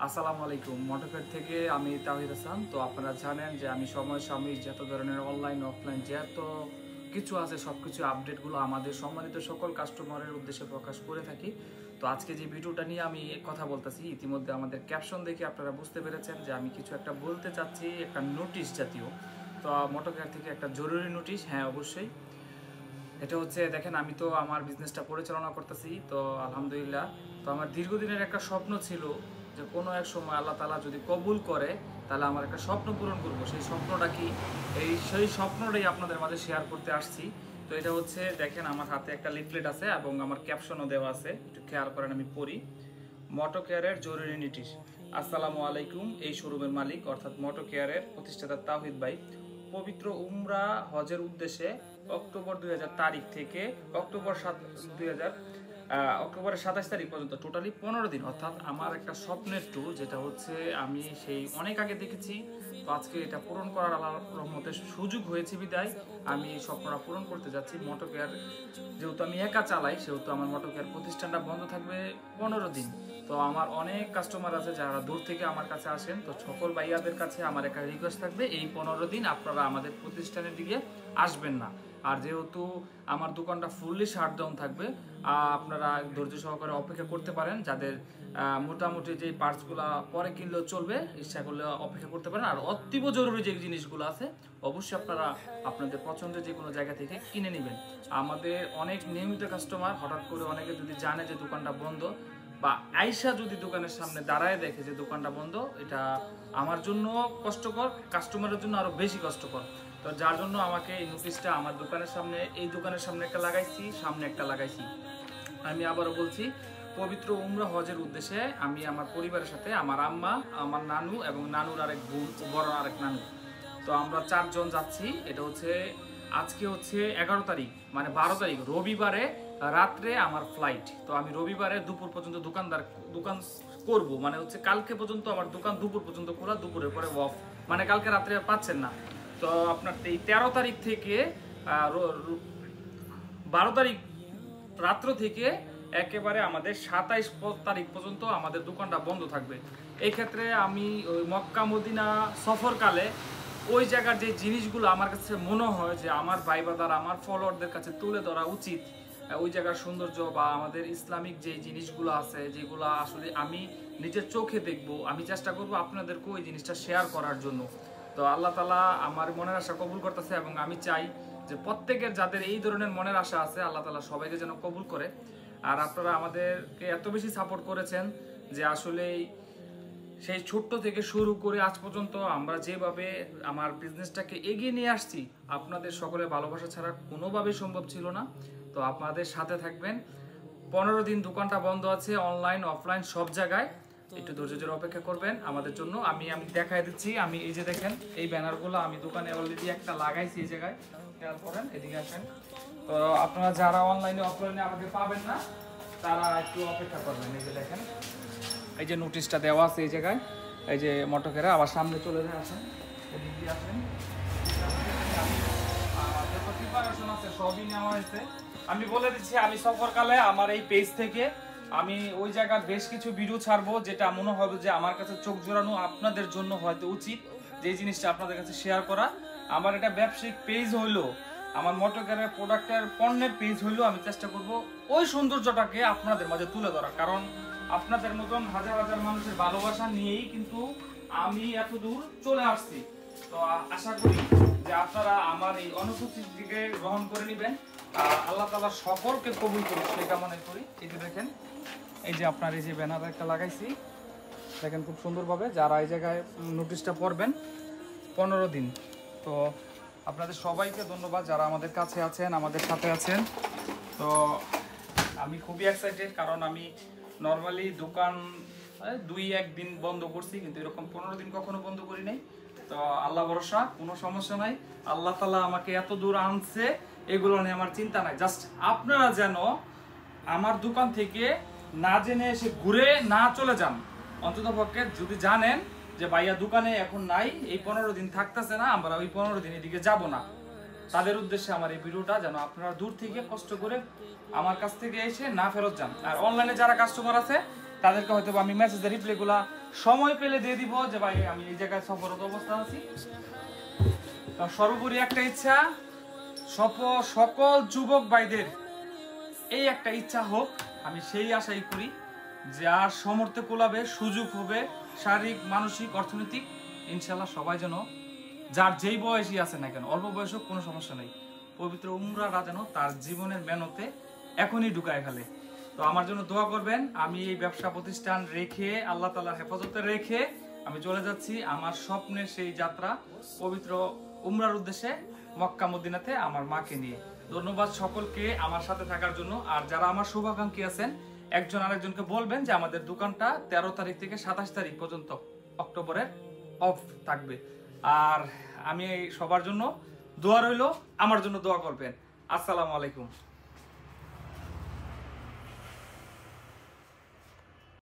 আসসালামু আলাইকুম মোটরকেট থেকে আমি তাহিদ হাসান। তো আপনারা জানেন যে আমি সময় সাময়িক যত ধরনের অনলাইন অফলাইন যত কিছু আছে সবকিছু আপডেটগুলো আমাদের সম্মানিত সকল কাস্টমারের উদ্দেশ্যে প্রকাশ করে থাকি। তো আজকে যে ভিডিওটা নিয়ে আমি কথা বলতেছি, ইতিমধ্যে আমাদের ক্যাপশন দেখে আপনারা বুঝতে পেরেছেন যে আমি কিছু একটা বলতে চাচ্ছি, একটা নোটিশ জাতীয়। তো মোটরকেট থেকে একটা জরুরি নোটিশ, হ্যাঁ অবশ্যই। এটা হচ্ছে দেখেন, আমি তো আমার বিজনেসটা পরিচালনা করতেছি, তো আলহামদুলিল্লাহ। তো আমার দীর্ঘদিনের একটা স্বপ্ন ছিল যে কোনো এক সময় আল্লাহ তাআলা যদি কবুল করে তাহলে আমার একটা স্বপ্ন পূরণ করব। সেই স্বপ্নটা কি, সেই স্বপ্নটাই আপনাদের মাঝে শেয়ার করতে আসছি। তো এটা হচ্ছে দেখেন, আমার হাতে একটা লিফলেট আছে এবং আমার ক্যাপশনও দেওয়া আছে, একটু খেয়াল করেন, আমি পড়ি। মোটো কেয়ারের জরুরি নোটিশ। আসসালামু আলাইকুম। এই শোরুমের মালিক অর্থাৎ মোটো কেয়ারের প্রতিষ্ঠাতা তাওহিদ ভাই পবিত্র উমরা হজের উদ্দেশ্যে অক্টোবর 2000 তারিখ থেকে অক্টোবরের 27 তারিখ পর্যন্ত টোটালি 15 দিন, অর্থাৎ আমার একটা স্বপ্নের ট্যুর, যেটা হচ্ছে আমি সেই অনেক আগে দেখেছি। তো আজকে এটা পূরণ করার আল্লাহর রহমতে সুযোগ হয়েছে বিদায় আমি এই স্বপ্নটা পূরণ করতে যাচ্ছি। মোটো কেয়ার যেহেতু আমি একা চালাই, সেহেতু আমার মোটো কেয়ার প্রতিষ্ঠানটা বন্ধ থাকবে 15 দিন। তো আমার অনেক কাস্টমার আছে যারা দূর থেকে আমার কাছে আসেন। তো সকল ভাইয়াদের কাছে আমার একটা রিকোয়েস্ট থাকবে, এই 15 দিন আপনারা আমাদের প্রতিষ্ঠানের দিকে আসবেন না। আর যেহেতু আমার দোকানটা ফুললি শাটডাউন থাকবে, আপনারা ধৈর্য সহকারে অপেক্ষা করতে পারেন। যাদের মোটামুটি যে পার্টসগুলো পরে কিনলেও চলবে, ইচ্ছা করলে অপেক্ষা করতে পারেন। আর অতীব জরুরি যে জিনিসগুলো আছে অবশ্যই আপনারা আপনাদের পছন্দের যে কোনো জায়গা থেকে কিনে নেবেন। আমাদের অনেক নিয়মিত কাস্টমার হঠাৎ করে অনেকে যদি জানে যে দোকানটা বন্ধ, বা আয়শা যদি দোকানের সামনে দাঁড়ায় দেখে যে দোকানটা বন্ধ, এটা আমার জন্য কষ্টকর, কাস্টমারের জন্য আরো বেশি কষ্টকর। তো যার জন্য আমাকে এই নোটিশটা আমার দোকানের সামনে, এই দোকানের সামনে একটা লাগাইছি, সামনে একটা লাগাইছি। আমি আবারও বলছি, পবিত্র উমরা হজের উদ্দেশ্যে আমি আমার পরিবারের সাথে, আমার আম্মা, আমার নানু এবং নানুর আরেক বোন, বড় আরেক নানু, তো আমরা 4 জন যাচ্ছি। এটা হচ্ছে আজকে হচ্ছে 11 তারিখ, মানে 12 তারিখ রবিবারে রাত্রে আমার ফ্লাইট। তো আমি রবিবারে দুপুর পর্যন্ত দোকান করব, মানে হচ্ছে কালকে পর্যন্ত আমার দোকান দুপুর পর্যন্ত খোলা, দুপুরের পরে অফ, মানে কালকে রাত্রে পাচ্ছেন না। তো আপনার এই 13 তারিখ থেকে 12 তারিখ রাত্র থেকে একেবারে আমাদের 27 তারিখ পর্যন্ত আমাদের দোকানটা বন্ধ থাকবে। এই ক্ষেত্রে আমি ওই মক্কা মদিনা সফরকালে ওই জায়গার যে জিনিসগুলো আমার কাছে মনে হয় যে আমার ভাই বাদার, আমার ফলোয়ারদের কাছে তুলে ধরা উচিত, ওই জায়গার সৌন্দর্য বা আমাদের ইসলামিক যে জিনিসগুলো আছে, যেগুলো আসলে আমি নিজের চোখে দেখব, আমি চেষ্টা করব আপনাদেরকে ওই জিনিসটা শেয়ার করার জন্য। তো আল্লাহ তাআলা আমার মনের আশা কবুল করতেছে এবং আমি চাই যে প্রত্যেকের যাদের এই ধরনের মনের আশা আছে, আল্লাহ তাআলা সবাইকে যেন কবুল করে। আর আপনারা আমাদেরকে এত বেশি সাপোর্ট করেছেন যে আসলেই সেই ছোট্ট থেকে শুরু করে আজ পর্যন্ত আমরা যেভাবে আমার বিজনেসটাকে এগিয়ে নিয়ে আসছি, আপনাদের সকলের ভালোবাসা ছাড়া কোনোভাবেই সম্ভব ছিল না। তো আপনাদের সাথে থাকবেন। 15 দিন দোকানটা বন্ধ আছে, অনলাইন অফলাইন সব জায়গায়। একটু ধৈর্য ধরে অপেক্ষা করবেন আমাদের জন্য। আমি দেখাই দিচ্ছি, আমি এই যে দেখেন এই ব্যানারগুলো আমি দোকানে অলরেডি একটা লাগাইছি এই জায়গায়, খেয়াল করেন, এদিকে আসেন। তো আপনারা যারা অনলাইনে অফলাইনে আমাকে পাবেন না, তারা একটু অপেক্ষা করবেন। এই যে দেখেন, এই যে নোটিশটা দেওয়া আছে এই জায়গায়, এই যে মোটকেরা আবার সামনে চলে যায়, আসেন এদিক দিয়ে আসেন। যত প্রিপারেশন আছে সবই নেওয়া হয়েছে। আমি বলে দিচ্ছি, আমি সফরকালে আমার এই পেজ থেকে আমি ওই জায়গার বেশ কিছু ভিডিও ছাড়বো, যেটা মনে হবে যে আমার কাছে চোখ জোড়ানো, আপনাদের জন্য হয়তো উচিত যে জিনিসটা আপনাদের কাছে শেয়ার করা। আমার এটা ব্যবসায়িক পেজ হইলো, আমার মোটকেয়ারের প্রোডাক্টের পণ্যের পেজ হইলো, আমি চেষ্টা করব ওই সৌন্দর্যটাকে আপনাদের মাঝে তুলে ধরা। কারণ আপনাদের মতন হাজার হাজার মানুষের ভালোবাসা নিয়েই কিন্তু আমি এত দূর চলে আসছি। তো আশা করি যে আপনারা আমার এই অনুভূতিটিকে গ্রহণ করে নেবেন। আল্লাহ তাআলা সকলকে কবুল করুন সেই কামনা করি। এই যে দেখেন, এই যে আপনার এই যে ব্যানার একটা লাগাইছি, দেখেন খুব সুন্দরভাবে। যারা এই জায়গায় নোটিশটা পড়বেন, 15 দিন। তো আপনাদের সবাইকে ধন্যবাদ যারা আমাদের কাছে আছেন, আমাদের সাথে আছেন। তো আমি খুবই এক্সাইটেড, কারণ আমি নর্মালি দোকান 2-1 দিন বন্ধ করছি, কিন্তু এরকম 15 দিন কখনো বন্ধ করি নাই। তো আল্লাহ ভরসা, কোনো সমস্যা নাই। আল্লাহ তাআলা আমাকে এত দূর আনছে, এগুলো নিয়ে আমার চিন্তা নাই। জাস্ট আপনারা যেন আমার দোকান থেকে না জেনে এসে ঘুরে না চলে যান। অন্ততপক্ষে যদি জানেন যে ভাইয়া দোকানে এখন নাই, এই 15 দিন থাকতেছে না, আমরা ওই 15 দিন এদিকে যাব না, তাদের উদ্দেশ্যে আমার এই ভিডিওটা, যেন আপনারা দূর থেকে কষ্ট করে আমার কাছ থেকে এসে না ফেরত যান। আর অনলাইনে যারা কাস্টমার আছে তাদেরকে হয়তো আমি মেসেজের রিপ্লাইগুলা সময় পেলে দিয়ে দিব যে ভাই আমি এই জায়গায় সফররত অবস্থা আছি। সর্বোপরি একটা ইচ্ছা, সকল যুবক ভাইদের এই একটা ইচ্ছা হোক, আমি সেই আশাই করি, যার সমর্থে কোলাবে, সুযোগ হবে শারীরিক, মানসিক, অর্থনৈতিক, ইনশাল্লাহ সবাই যেন যার যেই বয়সই আছে না কেন, অল্প বয়স হোক কোনো সমস্যা নেই, পবিত্র উমরাটা যেন তার জীবনের মেহনতে এখনই ঢুকায় ফেলে। তো আমার জন্য দোয়া করবেন। আমি এই ব্যবসা প্রতিষ্ঠান রেখে, আল্লাহ তাআলার হেফাজতে রেখে আমি চলে যাচ্ছি আমার স্বপ্নের সেই যাত্রা পবিত্র উমরার উদ্দেশ্যে মক্কা মদিনাতে আমার মাকে নিয়ে। ধন্যবাদ সকলকে আমার সাথে থাকার জন্য। আর যারা আমার শুভাকাঙ্ক্ষী আছেন, একজন আরেকজনকে বলবেন যে আমাদের দোকানটা 13 তারিখ থেকে 27 তারিখ পর্যন্ত অক্টোবরের অফ থাকবে। আর আমি সবার জন্য দোয়া রইল, আমার জন্য দোয়া করবেন। আসসালামু আলাইকুম।